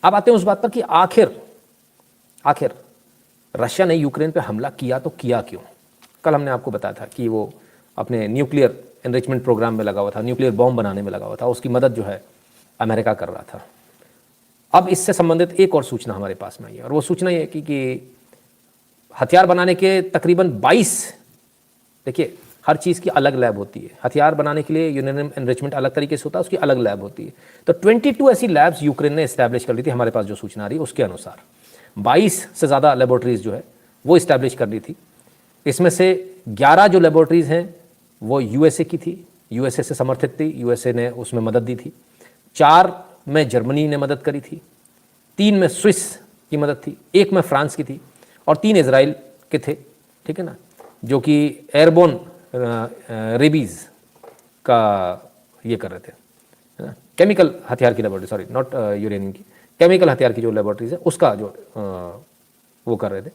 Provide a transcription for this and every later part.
अब आते हैं उस बात पर कि आखिर रशिया ने यूक्रेन पे हमला किया तो किया क्यों। कल हमने आपको बताया था कि वो अपने न्यूक्लियर एनरिचमेंट प्रोग्राम में लगा हुआ था, न्यूक्लियर बॉम्ब बनाने में लगा हुआ था, उसकी मदद जो है अमेरिका कर रहा था। अब इससे संबंधित एक और सूचना हमारे पास में आई है, और वो सूचना ये है कि हथियार बनाने के तकरीबन 22, देखिए हर चीज़ की अलग लैब होती है। हथियार बनाने के लिए यूरेनियम एनरिचमेंट अलग तरीके से होता है, उसकी अलग लैब होती है। तो 22 ऐसी लैब्स यूक्रेन ने इस्टेब्लिश कर ली थी, हमारे पास जो सूचना आ रही है उसके अनुसार 22 से ज़्यादा लेबोरेटरीज जो है वो इस्टेब्लिश कर ली थी। इसमें से 11 जो लेबोरेटरीज हैं वो यूएसए की थी, यूएसए से समर्थित थी, यूएसए ने उसमें मदद दी थी। 4 में जर्मनी ने मदद करी थी, 3 में स्विस की मदद थी, 1 में फ्रांस की थी, और 3 इजराइल के थे, ठीक है ना, जो कि एयरबोर्न रेबीज का ये कर रहे थे, है ना, केमिकल हथियार की लेबोरेटरी, सॉरी नॉट यूरेनियम की, केमिकल हथियार की जो लेबोरेटरीज है उसका जो वो कर रहे थे।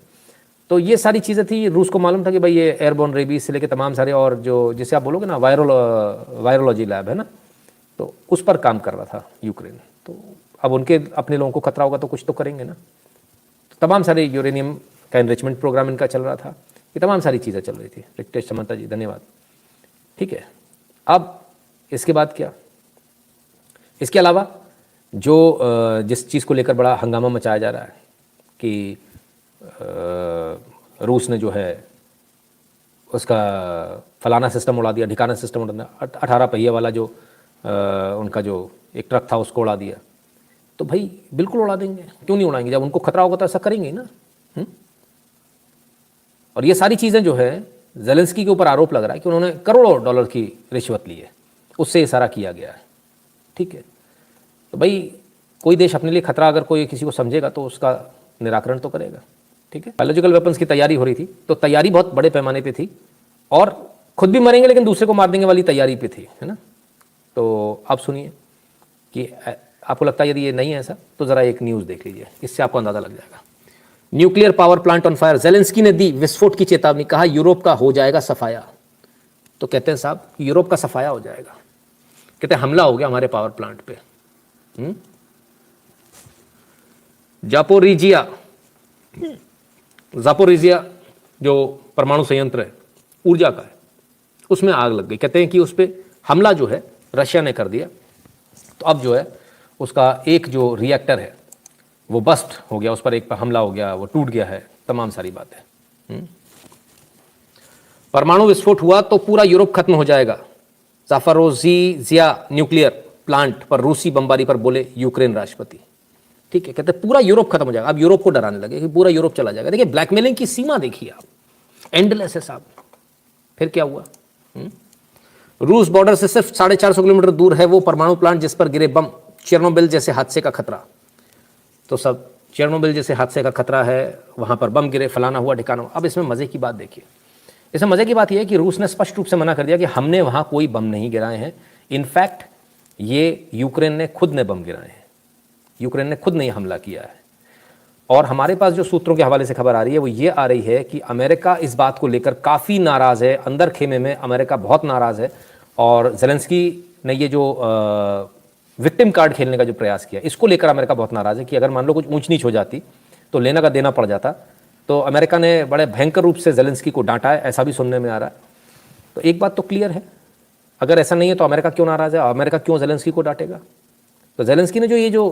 तो ये सारी चीज़ें थी। रूस को मालूम था कि भाई ये एयरबोर्न रेबीज से लेकर तमाम सारे, और जो जिसे आप बोलोगे ना वायरोलॉजी लैब है ना, तो उस पर काम कर रहा था यूक्रेन। तो अब उनके अपने लोगों को खतरा होगा तो कुछ तो करेंगे ना। तो तमाम सारे यूरेनियम का एनरिचमेंट प्रोग्राम इनका चल रहा था, ये तमाम सारी चीज़ें चल रही थी। रिक्तेश समंता जी धन्यवाद, ठीक है। अब इसके बाद क्या, इसके अलावा जो जिस चीज़ को लेकर बड़ा हंगामा मचाया जा रहा है कि रूस ने जो है उसका फलाना सिस्टम उड़ा दिया, ढिकाना सिस्टम उड़ा दिया, 18 पहिए वाला जो उनका जो एक ट्रक था उसको उड़ा दिया। तो भाई बिल्कुल उड़ा देंगे, क्यों नहीं उड़ाएंगे, जब उनको खतरा होगा तो ऐसा करेंगे ही ना। और ये सारी चीज़ें जो है ज़ेलेंस्की के ऊपर आरोप लग रहा है कि उन्होंने करोड़ों डॉलर की रिश्वत ली है, उससे ये सारा किया गया है, ठीक है। तो भाई कोई देश अपने लिए खतरा अगर कोई किसी को समझेगा तो उसका निराकरण तो करेगा, ठीक है। बायोलॉजिकल वेपन्स की तैयारी हो रही थी, तो तैयारी बहुत बड़े पैमाने पे थी, और खुद भी मरेंगे लेकिन दूसरे को मार देंगे वाली तैयारी पे थी, है ना। तो आप सुनिए कि आपको लगता है यदि ये नहीं है ऐसा तो ज़रा एक न्यूज़ देख लीजिए, इससे आपको अंदाज़ा लग जाएगा। Nuclear power plant on fire, Zelensky ने दी विस्फोट की चेतावनी, कहा यूरोप का हो जाएगा सफाया। तो कहते हैं साहब यूरोप का सफाया हो जाएगा, कहते हैं हमला हो गया हमारे पावर प्लांट पे। जापोरिजिया जो परमाणु संयंत्र है ऊर्जा का है, उसमें आग लग गई। कहते हैं कि उस पर हमला जो है रशिया ने कर दिया, तो अब जो है उसका एक जो रिएक्टर है वो बस्ट हो गया, उस पर एक पर हमला हो गया, वो टूट गया है, तमाम सारी बातें। परमाणु विस्फोट हुआ तो पूरा यूरोप खत्म हो जाएगा। ज़ापोरिज़िया न्यूक्लियर प्लांट पर रूसी बमबारी पर बोले यूक्रेन राष्ट्रपति, ठीक है। कहते पूरा यूरोप खत्म हो जाएगा। अब यूरोप को डराने लगे कि पूरा यूरोप चला जाएगा। देखिए ब्लैकमेलिंग की सीमा देखिए आप, एंडलेस है साहब। फिर क्या हुआ, रूस बॉर्डर से सिर्फ 450 किलोमीटर दूर है वो परमाणु प्लांट जिस पर गिरे बम, चेर्नोबिल जैसे हादसे का खतरा। तो सब चेर्नोबिल जैसे हादसे का खतरा है, वहां पर बम गिरे, फलाना हुआ, ठिकाना हुआ। अब इसमें मजे की बात देखिए, इसमें मजे की बात यह है कि रूस ने स्पष्ट रूप से मना कर दिया कि हमने वहां कोई बम नहीं गिराए हैं। इनफैक्ट ये यूक्रेन ने खुद ने बम गिराए हैं, यूक्रेन ने खुद ने हमला किया है। और हमारे पास जो सूत्रों के हवाले से खबर आ रही है वो ये आ रही है कि अमेरिका इस बात को लेकर काफ़ी नाराज़ है, अंदर खेमे में अमेरिका बहुत नाराज़ है। और ज़ेलेंस्की ने ये जो विक्टिम कार्ड खेलने का जो प्रयास किया, इसको लेकर अमेरिका बहुत नाराज़ है कि अगर मान लो कुछ ऊंच नीच हो जाती तो लेना का देना पड़ जाता। तो अमेरिका ने बड़े भयंकर रूप से ज़ेलेंस्की को डांटा है, ऐसा भी सुनने में आ रहा है। तो एक बात तो क्लियर है, अगर ऐसा नहीं है तो अमेरिका क्यों नाराज़ है, अमेरिका क्यों ज़ेलेंस्की को डांटेगा। तो ज़ेलेंस्की ने जो ये जो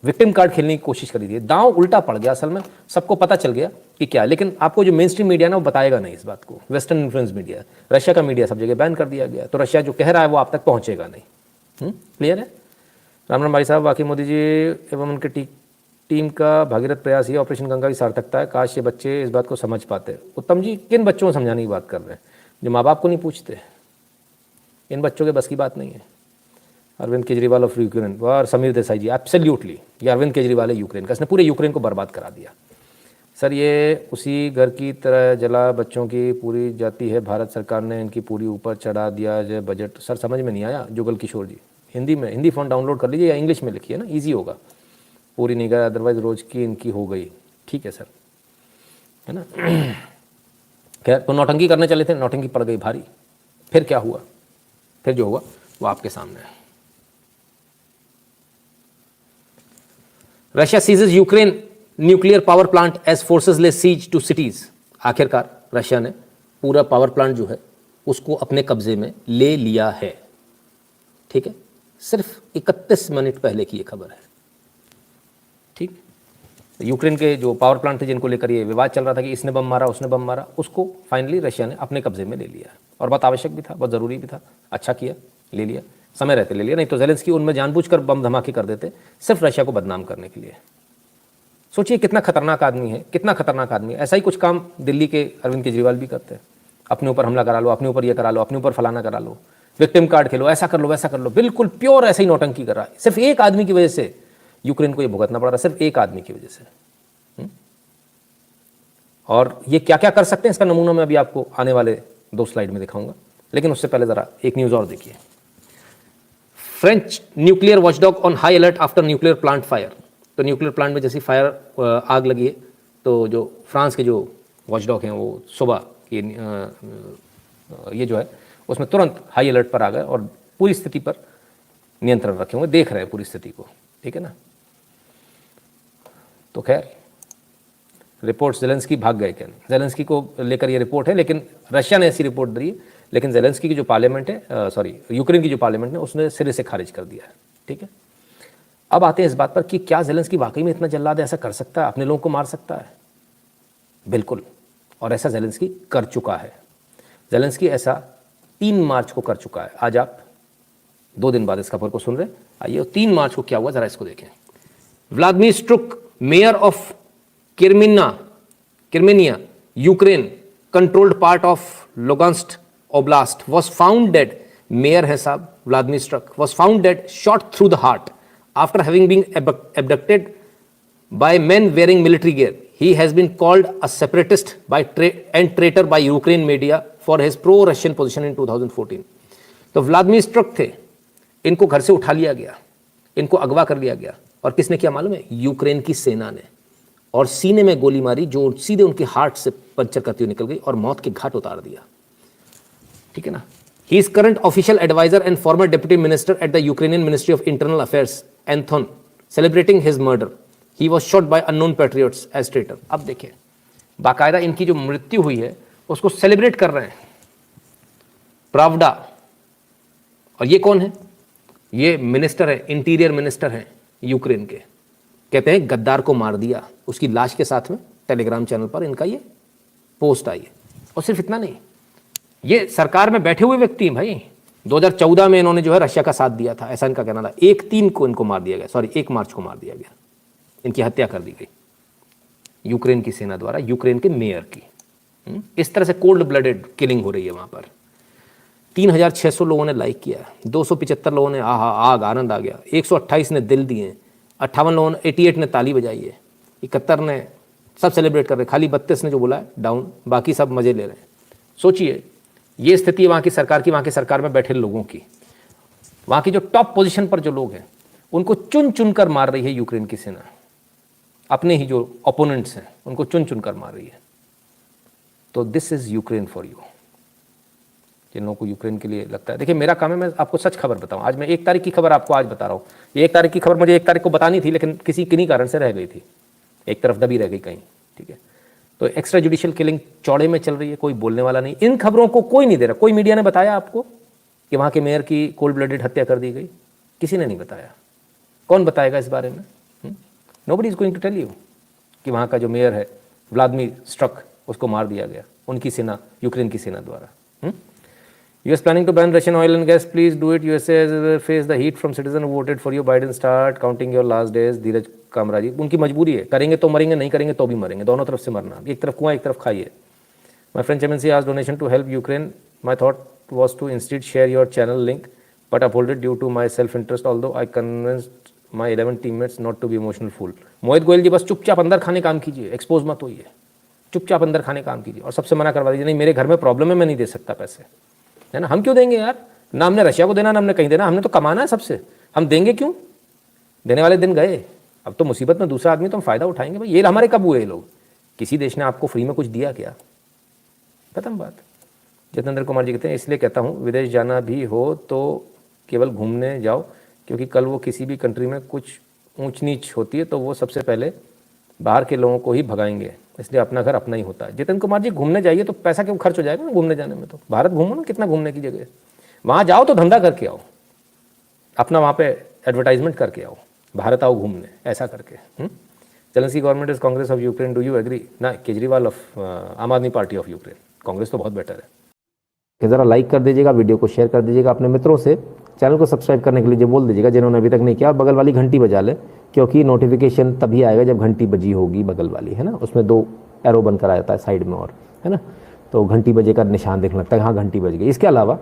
विक्टिम कार्ड खेलने की कोशिश करी थी, दांव उल्टा पड़ गया असल में, सबको पता चल गया कि क्या है। लेकिन आपको जो मेन स्ट्रीम मीडिया ना वो बताएगा नहीं इस बात को, वेस्टर्न इन्फ्लुएंस मीडिया, रशिया का मीडिया सब जगह बैन कर दिया गया। तो रशिया जो कह रहा है वो आप तक पहुंचेगा नहीं। क्लियर है। राम राम भाई साहब, वाकई मोदी जी एवं उनके टीम का भागीरथ प्रयास ही ऑपरेशन गंगा की सार्थकता है। काश ये बच्चे इस बात को समझ पाते। उत्तम जी किन बच्चों को समझाने की बात कर रहे हैं, जो माँ बाप को नहीं पूछते, इन बच्चों के बस की बात नहीं है। अरविंद केजरीवाल ऑफ यूक्रेन, और समीर देसाई जी एब्सोल्युटली, ये अरविंद केजरीवाल है यूक्रेन का, इसने पूरे यूक्रेन को बर्बाद करा दिया। सर ये उसी घर की तरह जला, बच्चों की पूरी जाती है, भारत सरकार ने इनकी पूरी ऊपर चढ़ा दिया है बजट। सर समझ में नहीं आया जुगल किशोर जी, हिंदी में, हिंदी फ़ॉन्ट डाउनलोड कर लीजिए या इंग्लिश में लिखिए ना, ईजी होगा। पूरी नहीं गया, अदरवाइज रोज़ की इनकी हो गई। ठीक है सर, है ना। खैर, तो नौटंकी करने चले थे, नौटंकी पड़ गई भारी। फिर क्या हुआ, फिर जो हुआ वो आपके सामने है। Russia seizes Ukraine nuclear power plant as forces lay siege to cities. आखिरकार रशिया ने पूरा पावर प्लांट जो है उसको अपने कब्जे में ले लिया है। ठीक है, सिर्फ 31 मिनट पहले की ये खबर है। ठीक, यूक्रेन के जो पावर प्लांट थे जिनको लेकर ये विवाद चल रहा था कि इसने बम मारा उसने बम मारा, उसको फाइनली रशिया ने अपने कब्जे में ले लिया है। और बहुत आवश्यक भी था, बहुत ज़रूरी भी था, अच्छा किया, ले लिया, समय रहते ले लिया, नहीं तो ज़ेलेंस्की उनमें जानबूझकर बम धमाके कर देते सिर्फ रशिया को बदनाम करने के लिए। सोचिए कितना खतरनाक आदमी है, कितना खतरनाक आदमी है। ऐसा ही कुछ काम दिल्ली के अरविंद केजरीवाल भी करते हैं। अपने ऊपर हमला करा लो, अपने ऊपर ये करा लो, अपने ऊपर फलाना करा लो, विक्टिम कार्ड खेलो, ऐसा कर लो वैसा कर लो, बिल्कुल प्योर ऐसे ही नौटंकी कर रहा है। सिर्फ एक आदमी की वजह से यूक्रेन को ये भुगतना पड़ रहा है, सिर्फ एक आदमी की वजह से। और ये क्या क्या कर सकते हैं इसका नमूना मैं अभी आपको आने वाले 2 स्लाइड में दिखाऊंगा, लेकिन उससे पहले जरा एक न्यूज और देखिए। French nuclear watchdog on high alert after nuclear plant fire. तो न्यूक्लियर प्लांट में जैसी फायर आग लगी है तो जो फ्रांस के जो वॉचडॉग हैं वो सुबह की ये जो है उसमें तुरंत हाई अलर्ट पर आ गए और पूरी स्थिति पर नियंत्रण रखे हुए, देख रहे हैं पूरी स्थिति को। ठीक है ना। तो खैर रिपोर्ट ज़ेलेंस्की भाग गए क्या, ज़ेलेंस्की को लेकर ये रिपोर्ट है, लेकिन रशिया ने ऐसी रिपोर्ट दी है, लेकिन ज़ेलेंस्की की जो पार्लियामेंट है, सॉरी यूक्रेन की जो पार्लियामेंट है उसने सिरे से खारिज कर दिया है। ठीक है, अब आते हैं इस बात पर कि क्या ज़ेलेंस्की वाकई में इतना जल्लाद ऐसा कर सकता है, अपने लोगों को मार सकता है? बिल्कुल, और ऐसा ज़ेलेंस्की कर चुका है। ज़ेलेंस्की ऐसा 3 मार्च को कर चुका है। आज आप 2 दिन बाद इस खबर को सुन रहे हैं। आइए 3 मार्च को क्या हुआ जरा इसको देखें। Vladimir Struk, mayor of Kirmenia, Ukraine controlled part of Lugansk Oblast, was found dead. Mayor है साहब Vladimir Struk was found dead, shot through the heart after having been abducted by men wearing military gear. He has been called a separatist and traitor by Ukraine media for his pro-Russian position in 2014. तो Vladimir स्ट्रुक थे, इनको घर से उठा लिया गया, इनको अगवा कर लिया गया, और किसने किया मालूम है? यूक्रेन की सेना ने, और सीने में गोली मारी जो सीधे उनके हार्ट से पंचर करती हुई निकल गई और मौत के घाट उतार दिया। ठीक है ना। He is current official adviser and former deputy minister at the Ukrainian ministry of internal affairs Anton, celebrating his murder. He was shot by unknown patriots as traitor. अब देखिए, बाकायदा इनकी जो मृत्यु हुई है उसको सेलिब्रेट कर रहे हैं प्रावडा। और ये कौन है? ये मिनिस्टर है, इंटीरियर मिनिस्टर हैं यूक्रेन के। कहते हैं गद्दार को मार दिया, उसकी लाश के साथ में टेलीग्राम चैनल पर इनका ये पोस्ट आई है। और सिर्फ इतना नहीं, ये सरकार में बैठे हुए व्यक्ति हैं भाई। 2014 में इन्होंने जो है रशिया का साथ दिया था, ऐसा इनका कहना था। 1/3 को इनको मार दिया गया, सॉरी 1 मार्च को मार दिया गया, इनकी हत्या कर दी गई यूक्रेन की सेना द्वारा, यूक्रेन के मेयर की। इस तरह से कोल्ड ब्लडेड किलिंग हो रही है वहाँ पर। 3600 लोगों ने लाइक किया, 275 लोगों ने आहा आग आनंद आ गया, 128 ने दिल दिए, 58 लोगों ने 88 ने ताली बजाई है, 71 ने सब सेलिब्रेट कर रहे, खाली 32 ने जो बोला है डाउन, बाकी सब मज़े ले रहे हैं। सोचिए ये स्थिति वहाँ की सरकार की, वहाँ की सरकार में बैठे लोगों की, वहाँ की जो टॉप पोजीशन पर जो लोग हैं उनको चुन चुन कर मार रही है यूक्रेन की सेना। अपने ही जो ओपोनेंट्स हैं उनको चुन चुन कर मार रही है। तो this is Ukraine for you. जिन लोगों को यूक्रेन के लिए लगता है, देखिए मेरा काम है मैं आपको सच खबर बताऊं। आज मैं 1 तारीख की खबर आपको आज बता रहा हूँ। ये 1 तारीख की खबर मुझे 1 तारीख को बतानी थी, लेकिन किन्हीं कारण से रह गई थी, एक तरफ दबी रह गई कहीं। ठीक है, तो एक्स्ट्रा जुडिशियल किलिंग चौड़े में चल रही है, कोई बोलने वाला नहीं। इन खबरों को कोई नहीं दे रहा। कोई मीडिया ने बताया आपको कि वहाँ के मेयर की कोल्ड ब्लडेड हत्या कर दी गई? किसी ने नहीं बताया। कौन बताएगा इस बारे में? Nobody is going to tell you कि वहाँ का जो मेयर है व्लादिमीर स्ट्रक, उसको मार दिया गया उनकी सेना, यूक्रेन की सेना द्वारा। US planning to ban Russian oil and gas. Please do it. USA has faced the heat from citizens who voted for you. Biden start counting your last days. धीरज कामरा जी, उनकी मजबूरी है, करेंगे तो मरेंगे, नहीं करेंगे तो भी मरेंगे, दोनों तरफ से मरना। एक तरफ कुआं एक तरफ खाइए। My French MNC asked donation to help Ukraine. My thought was to instead share your channel link, but uphold it due to my self-interest. Although I convinced my 11 teammates not to be emotional fool. मोहित गोयल जी बस चुपचाप अंदर खाने काम कीजिए, expose मत होइए, चुपचाप अंदर खाने काम कीजिए और सबसे मना करवा दीजिए, नहीं मेरे घर में प्रॉब्लम है, मैं नहीं दे सकता पैसे, है ना। हम क्यों देंगे यार? ना हमने रशिया को देना, ना हमने कहीं देना, हमने तो कमाना है सबसे, हम देंगे क्यों? देने वाले दिन गए, अब तो मुसीबत में दूसरा आदमी तो हम फ़ायदा उठाएंगे भाई। ये हमारे कब हुए ये लोग? किसी देश ने आपको फ्री में कुछ दिया क्या? खत्म बात। जितेंद्र कुमार जी कहते हैं इसलिए कहता हूँ विदेश जाना भी हो तो केवल घूमने जाओ, क्योंकि कल वो किसी भी कंट्री में कुछ ऊंच नीच होती है तो वो सबसे पहले बाहर के लोगों को ही भगाएंगे, इसलिए अपना घर अपना ही होता है। जितिन कुमार जी घूमने जाइए तो पैसा क्यों खर्च हो जाएगा ना घूमने जाने में, तो भारत घूमो ना, कितना घूमने की जगह है, वहाँ जाओ तो धंधा करके आओ, अपना वहाँ पे एडवर्टाइजमेंट करके आओ, भारत आओ घूमने, ऐसा करके। Zelensky government is Congress of Ukraine, do you agree? ना, केजरीवाल ऑफ आम आदमी पार्टी ऑफ यूक्रेन, कांग्रेस तो बहुत बेटर है। कि ज़रा लाइक कर दीजिएगा, वीडियो को शेयर कर दीजिएगा अपने मित्रों से, चैनल को सब्सक्राइब करने के लिए जो बोल दीजिएगा जिन्होंने अभी तक नहीं किया, और बगल वाली घंटी बजा ले, क्योंकि नोटिफिकेशन तभी आएगा जब घंटी बजी होगी बगल वाली, है ना, उसमें 2 एरो बनकर आ जाता है साइड में, और है ना, तो घंटी बजे का निशान दिखने लगता है, हाँ घंटी बज गई। इसके अलावा